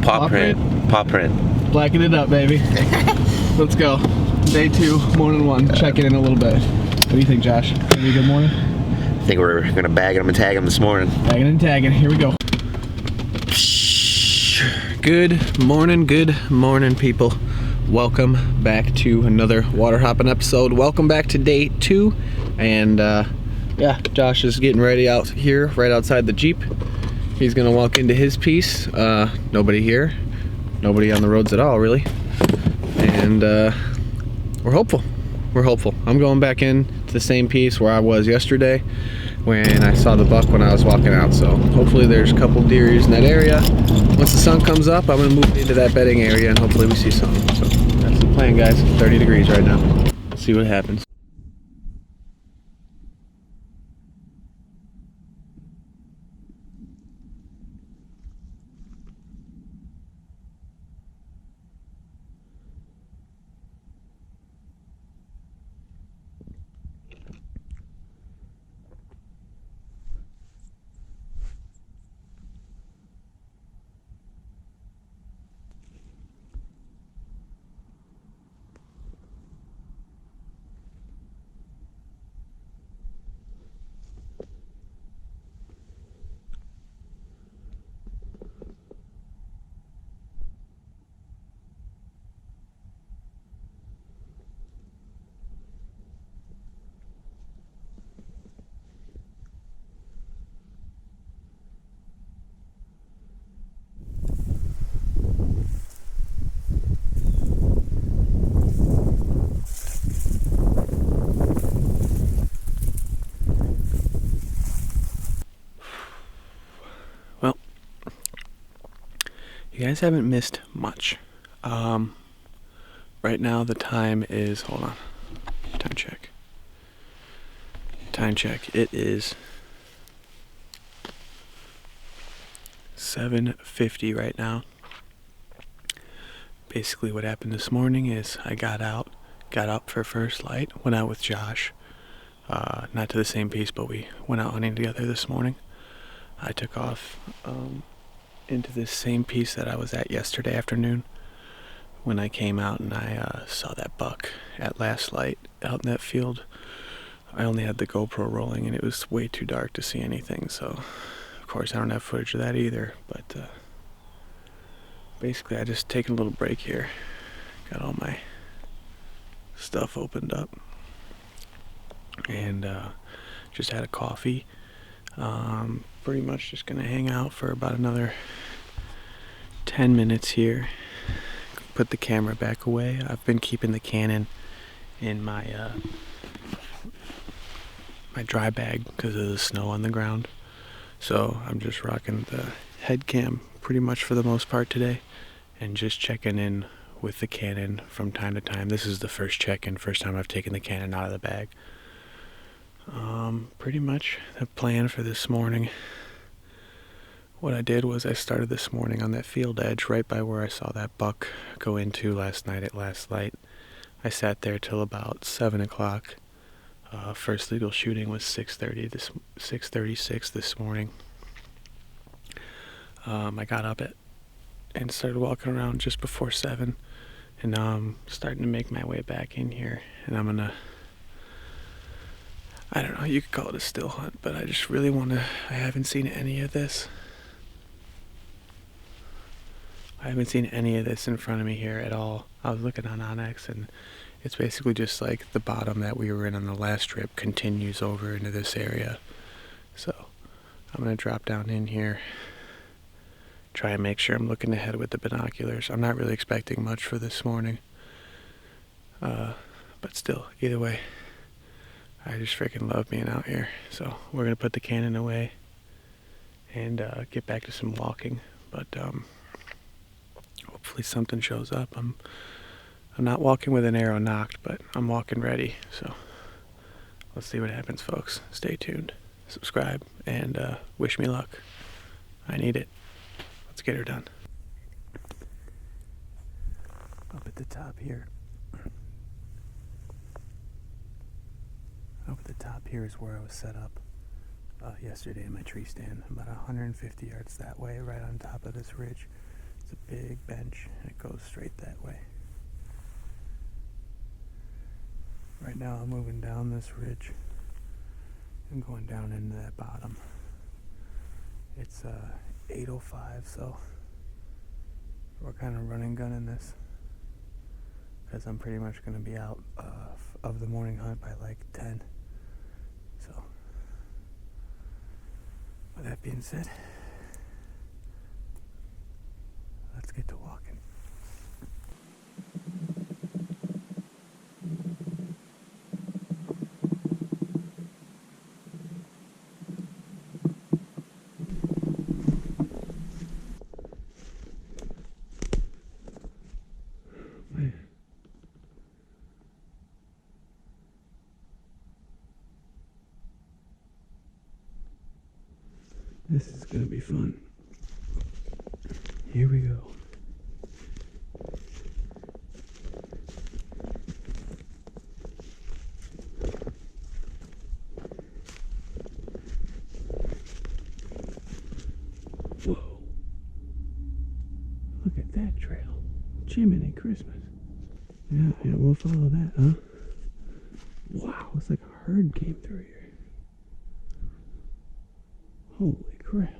Paw print. Paw print. Blacking it up, baby. Let's go. Day 2, morning 1. Check in a little bit. What do you think, Josh? Gonna be a good morning? I think we're gonna bag him and tag him this morning. Bagging and tagging. Here we go. Good morning, people. Welcome back to another WaterHopin episode. Welcome back to day 2. And yeah, Josh is getting ready out here, right outside the Jeep. He's gonna walk into his piece. Nobody here. Nobody on the roads at all, really. And we're hopeful. I'm going back in to the same piece where I was yesterday when I saw the buck when I was walking out. So hopefully there's a couple deers in that area. Once the sun comes up, I'm gonna move into that bedding area and hopefully we see something. So that's the plan, guys. 30 degrees right now. Let's see what happens. Well, you guys haven't missed much. Right now the time is, hold on, time check. It is 7:50 right now. Basically what happened this morning is I got up for first light, went out with Josh, not to the same piece, but we went out hunting together this morning. I took off into this same piece that I was at yesterday afternoon when I came out and I saw that buck at last light out in that field. I only had the GoPro rolling and it was way too dark to see anything, so of course I don't have footage of that either, but basically I just taken a little break here, got all my stuff opened up and just had a coffee. Pretty much just gonna hang out for about another 10 minutes here, put the camera back away. I've been keeping the Canon in my my dry bag because of the snow on the ground, so I'm just rocking the head cam pretty much for the most part today and just checking in with the Canon from time to time. This is the first check-in, first time I've taken the Canon out of the bag. Pretty much the plan for this morning, what I did was I started this morning on that field edge right by where I saw that buck go into last night at last light. I sat there till about 7 o'clock. First legal shooting was 6:36 this morning. I got up and started walking around just before 7, and now I'm starting to make my way back in here, and I'm gonna, I don't know, you could call it a still hunt, but I just really I haven't seen any of this. I haven't seen any of this in front of me here at all. I was looking on Onyx and it's basically just like the bottom that we were in on the last trip continues over into this area. So I'm gonna drop down in here, try and make sure I'm looking ahead with the binoculars. I'm not really expecting much for this morning. But still, either way, I just freaking love being out here. So we're gonna put the Canon away and get back to some walking. But hopefully something shows up. I'm not walking with an arrow knocked, but I'm walking ready. So let's see what happens, folks. Stay tuned, subscribe, and wish me luck. I need it. Let's get her done. Up at the top here. Up at the top here is where I was set up yesterday in my tree stand. About 150 yards that way, right on top of this ridge. It's a big bench and it goes straight that way. Right now I'm moving down this ridge and going down into that bottom. It's 8:05, so we're kind of running gunning this because I'm pretty much going to be out of the morning hunt by like 10. So with that being said, let's get to walking. This is gonna be fun. Here we go. Whoa. Look at that trail. Jiminy Christmas. Yeah, we'll follow that, huh? Wow, it's like a herd came through here. Holy crap.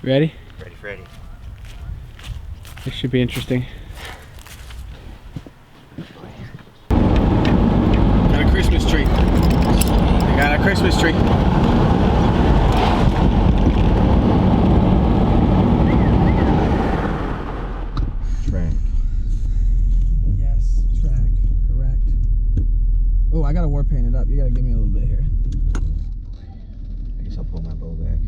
Ready? Ready. This should be interesting. Got a Christmas tree. I got a Christmas tree. Track. Yes, track. Correct. Oh, I gotta war paint it up. You gotta give me a little bit here. I guess I'll pull my bow back.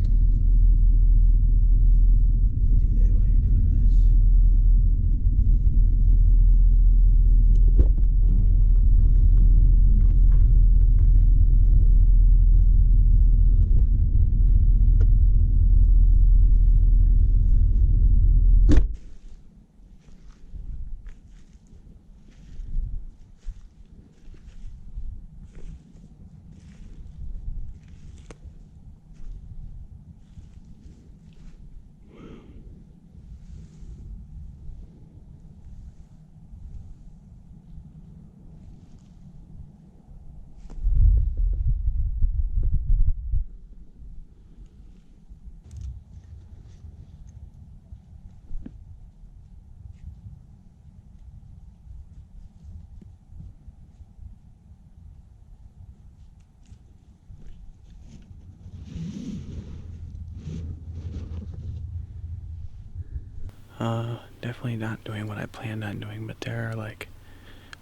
Definitely not doing what I planned on doing, but there are like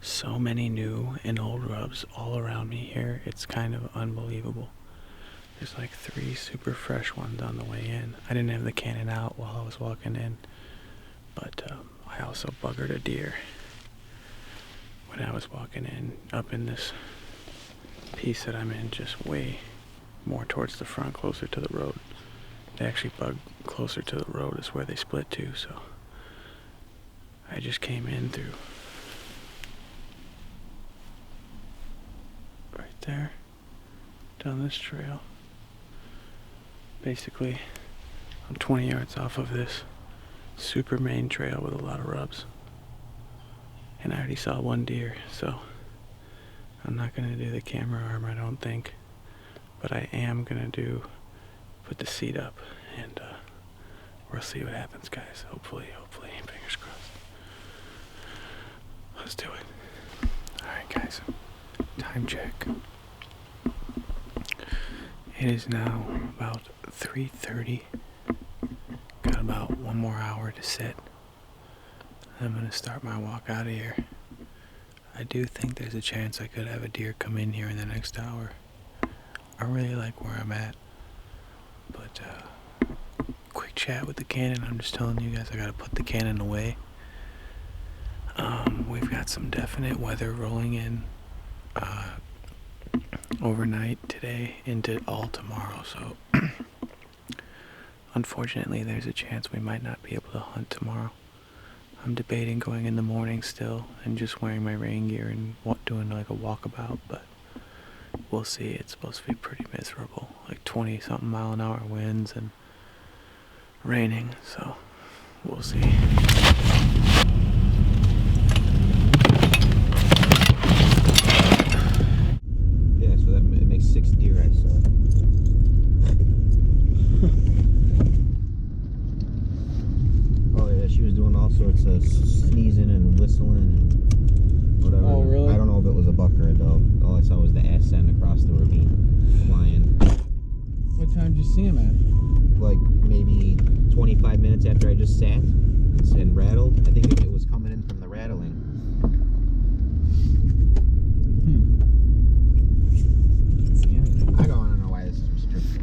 so many new and old rubs all around me here. It's kind of unbelievable. There's like 3 super fresh ones on the way in. I didn't have the Canon out while I was walking in, but I also buggered a deer when I was walking in, up in this piece that I'm in, just way more towards the front, closer to the road. They actually bug closer to the road is where they split to, so I just came in through right there, down this trail. Basically, I'm 20 yards off of this super main trail with a lot of rubs. And I already saw 1 deer, so I'm not gonna do the camera arm, I don't think. But I am gonna put the seat up, and we'll see what happens, guys. Hopefully, fingers crossed. Let's do it. Alright, guys, time check. It is now about 3:30. Got about 1 more hour to sit. I'm gonna start my walk out of here. I do think there's a chance I could have a deer come in here in the next hour. I really like where I'm at. But quick chat with the Canon. I'm just telling you guys I gotta put the Canon away. We've got some definite weather rolling in overnight today into all tomorrow, so unfortunately there's a chance we might not be able to hunt tomorrow. I'm debating going in the morning still and just wearing my rain gear and doing like a walkabout, but we'll see. It's supposed to be pretty miserable, like 20 something mile an hour winds and raining, so we'll see. Yeah, so that it makes 6 deer I saw. Oh yeah, she was doing all sorts of sneezing and whistling and whatever. Oh, really? I don't know if it was a buck or a doe. All I saw was the ass end across the ravine flying. What time did you see him at? Like maybe 25 minutes after I just sat and rattled. I think it was coming in from the rattling. I don't want to know why this is restricted.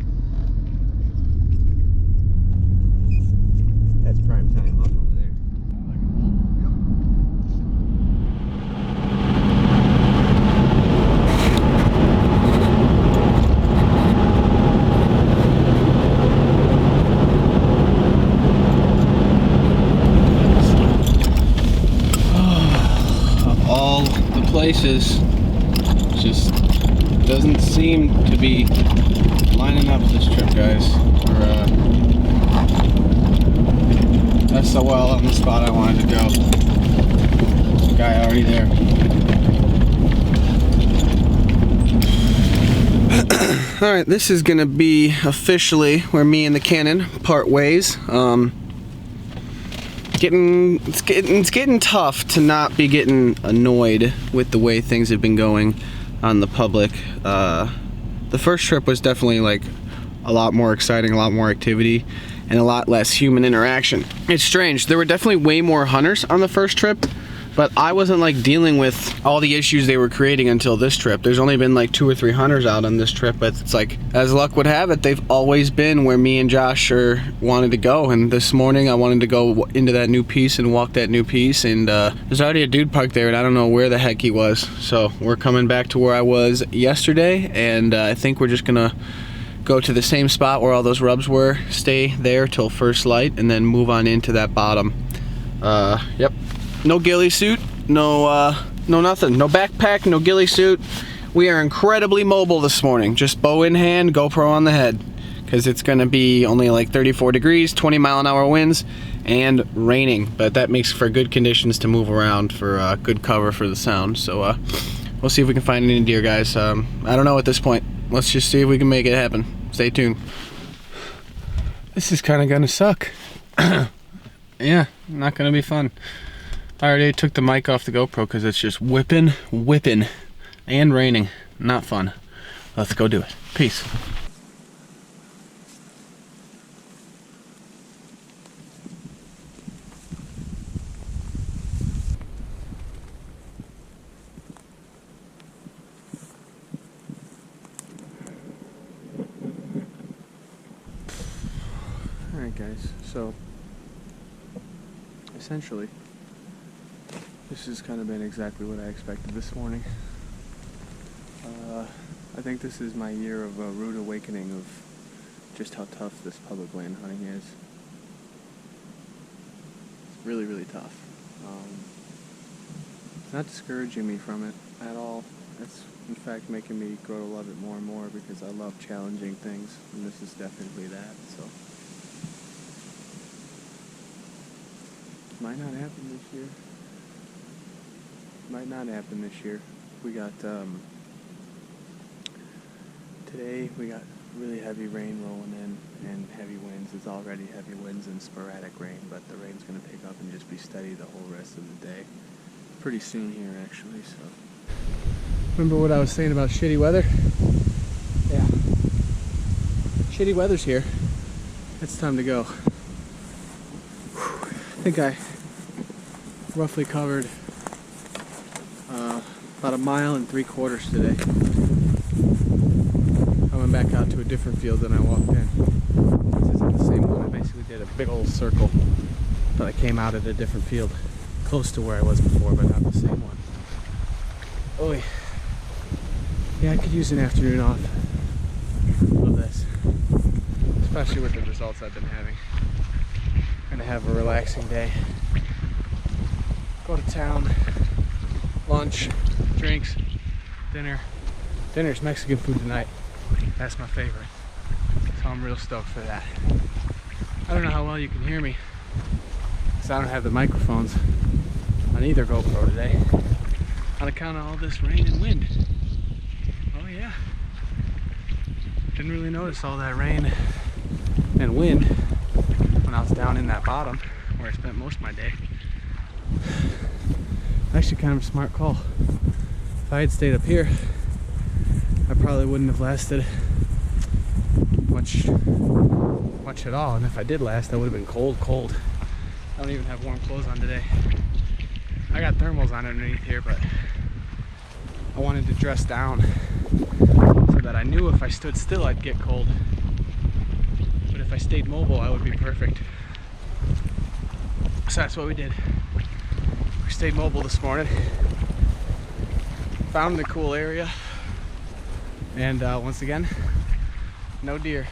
That's prime time up over there. All the places just doesn't seem to be lining up this trip, guys. That's so well on the spot I wanted to go. There's a guy already there. Alright, this is gonna be officially where me and the Canon part ways. It's getting tough to not be getting annoyed with the way things have been going on the public. The first trip was definitely like a lot more exciting, a lot more activity, and a lot less human interaction. It's strange, there were definitely way more hunters on the first trip, but I wasn't like dealing with all the issues they were creating until this trip. There's only been like 2 or 3 hunters out on this trip, but it's like, as luck would have it, they've always been where me and Josh wanted to go. And this morning I wanted to go into that new piece and walk that new piece, and there's already a dude parked there and I don't know where the heck he was. So we're coming back to where I was yesterday, and I think we're just gonna go to the same spot where all those rubs were, stay there till first light, and then move on into that bottom. Yep. No ghillie suit, no nothing, no backpack, no ghillie suit. We are incredibly mobile this morning. Just bow in hand, GoPro on the head, because it's gonna be only like 34 degrees, 20 mile an hour winds, and raining. But that makes for good conditions to move around, for good cover for the sound. So we'll see if we can find any deer, guys. I don't know at this point. Let's just see if we can make it happen. Stay tuned. This is kind of gonna suck. Yeah, not gonna be fun. I already took the mic off the GoPro because it's just whipping, and raining. Not fun. Let's go do it. Peace. Alright guys, so essentially this has kind of been exactly what I expected this morning. I think this is my year of a rude awakening of just how tough this public land hunting is. It's really, really tough. It's not discouraging me from it at all. It's in fact making me grow to love it more and more, because I love challenging things, and this is definitely that. So might not happen this year. Might not happen this year. We got today we got really heavy rain rolling in and heavy winds. It's already heavy winds and sporadic rain, but the rain's going to pick up and just be steady the whole rest of the day. Pretty soon here, actually. So remember what I was saying about shitty weather? Yeah. Shitty weather's here. It's time to go. I think I roughly covered about 1.75 miles today. I'm different field than I walked in. This isn't the same one. I basically did a big old circle, but I came out at a different field, close to where I was before, but not the same one. Oh yeah, I could use an afternoon off of this, especially with the results I've been having. I'm gonna have a relaxing day. Go to town, lunch, drinks, dinner. Dinner's Mexican food tonight. That's my favorite. So I'm real stoked for that. I don't know how well you can hear me, because I don't have the microphones on either GoPro today, on account of all this rain and wind. Oh yeah. Didn't really notice all that rain and wind when I was down in that bottom where I spent most of my day. Actually kind of a smart call. If I had stayed up here, I probably wouldn't have lasted much at all, and if I did last, I would have been cold. I don't even have warm clothes on today. I got thermals on underneath here, but I wanted to dress down so that I knew if I stood still I'd get cold, but if I stayed mobile I would be perfect. So that's what we did. We stayed mobile this morning, found a cool area, and once again, no deer.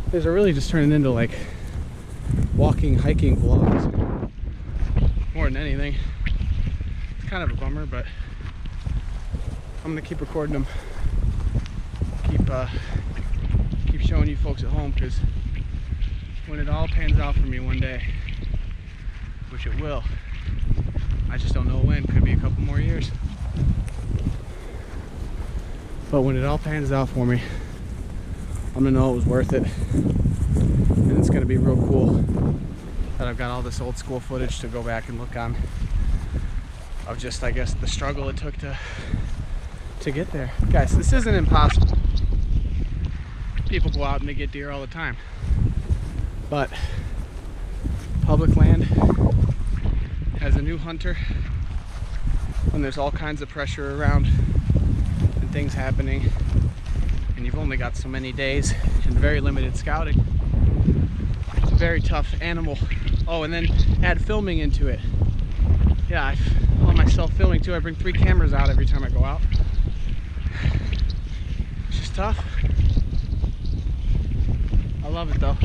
These are really just turning into like walking, hiking vlogs more than anything. It's kind of a bummer, but I'm gonna keep recording them. Keep showing you folks at home, because when it all pans out for me one day, which it will, I just don't know when. Could be a couple more years. But when it all pans out for me, I'm gonna know it was worth it, and it's gonna be real cool that I've got all this old school footage to go back and look on of just, I guess, the struggle it took to get there. Guys, this isn't impossible. People go out and they get deer all the time, but public land as a new hunter, when there's all kinds of pressure around and things happening, and you've only got so many days and very limited scouting, it's a very tough animal. Oh, and then add filming into it. Yeah, I find myself filming too. I bring 3 cameras out every time I go out. It's just tough. I love it though.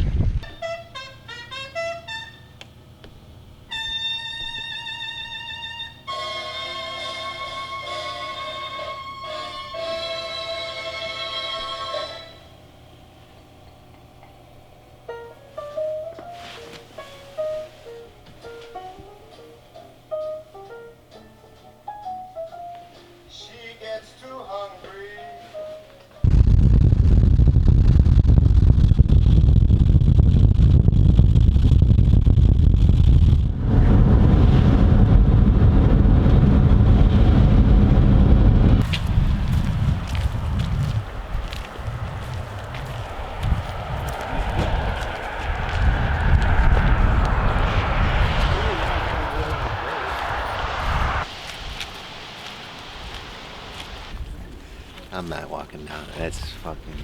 I'm not walking down. That's fucking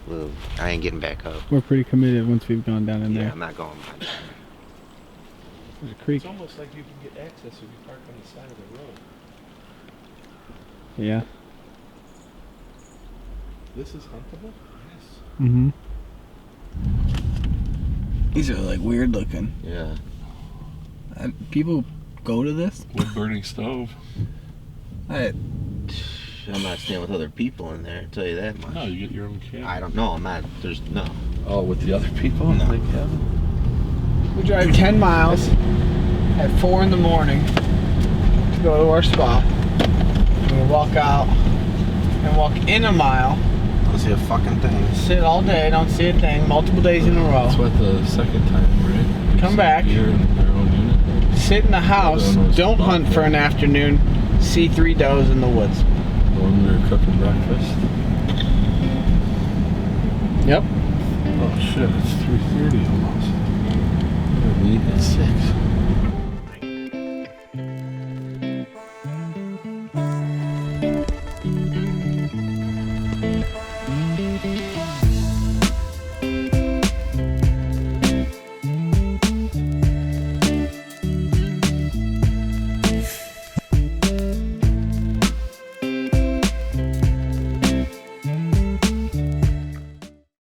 blue. I ain't getting back up. We're pretty committed once we've gone down in there. I'm not going back down. There's a creek. It's almost like you can get access if you park on the side of the road. Yeah. This is huntable? Yes. Mm-hmm. These are like weird looking. Yeah. People go to this? Wood burning stove. I'm not staying with other people in there, I'll tell you that much. No, you get your own camp. I don't know, I'm not, there's no. Oh, with the other people? No. Like, yeah. We drive 10 miles at 4 in the morning to go to our spot. We walk out and walk in a mile. Don't see a fucking thing. Sit all day, don't see a thing, multiple days in a row. That's what the second time, right? Come back. You're in their own unit. Sit in the house, don't hunt for an afternoon, see 3 does in the woods. When we were cooking breakfast. Yep. Oh shit, it's 3:30 almost. We're gonna eat at 6.